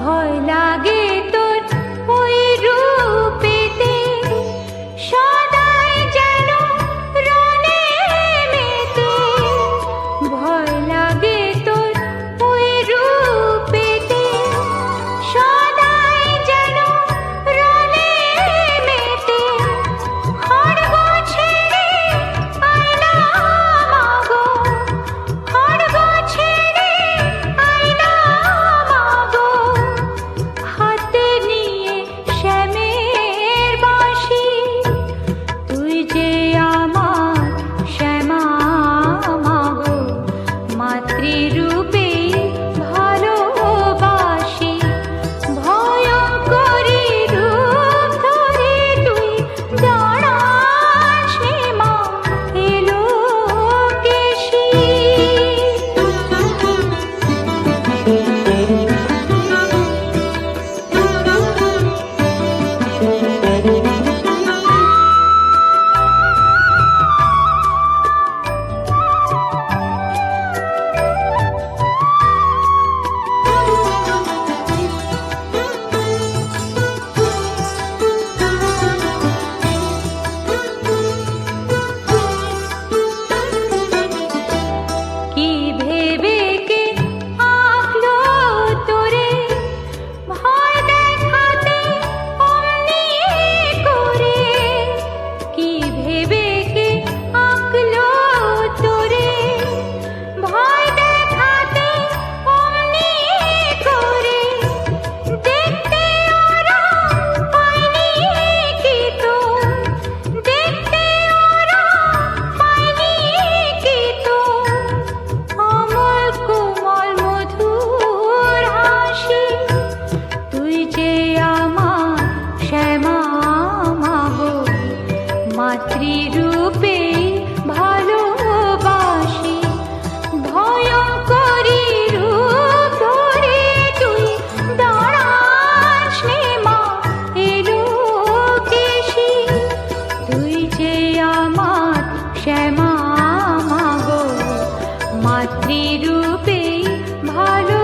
ভয় লাগে তোর ওই রূপেতে, সদাই যেন রণে মেতে। ভয় লাগে তোর ওই রূপেতে, সদাই যেন রণে মেতে। খড়গ ছেড়ে আয়না মাগো, খড়গ ছেড়ে আয়না মাগো, হাতে নিয়ে শ্যামের বাঁশি। তুই যে আমার শ্যামা মাগো, মাতৃরূপে ভালোবাসি। ভয়ঙ্করী রূপ ধরে তুই দাঁড়াস রে মা, এলো কেশি। কি ভেবে কে আঁকলো তোরে, ভয় দেখাতে অমনি করে। কি ভেবে কে আঁকলো তোরে, ভয় দেখাতে অমনি করে। দেখতে ওরা পায়নি কি তোর, দেখতে ওরা পায়নি কি তোর অমল কোমল মধুর হাসি। তুই যে আমার শ্যামা মাগো, মাতৃরূপে ভালোবাসি। ভয়ঙ্করী রূপ ধরে তুই দাঁড়াস রে মা, এলো কেশি। তুই যে আমার শ্যামা মাগো, মাতৃরূপে ভালো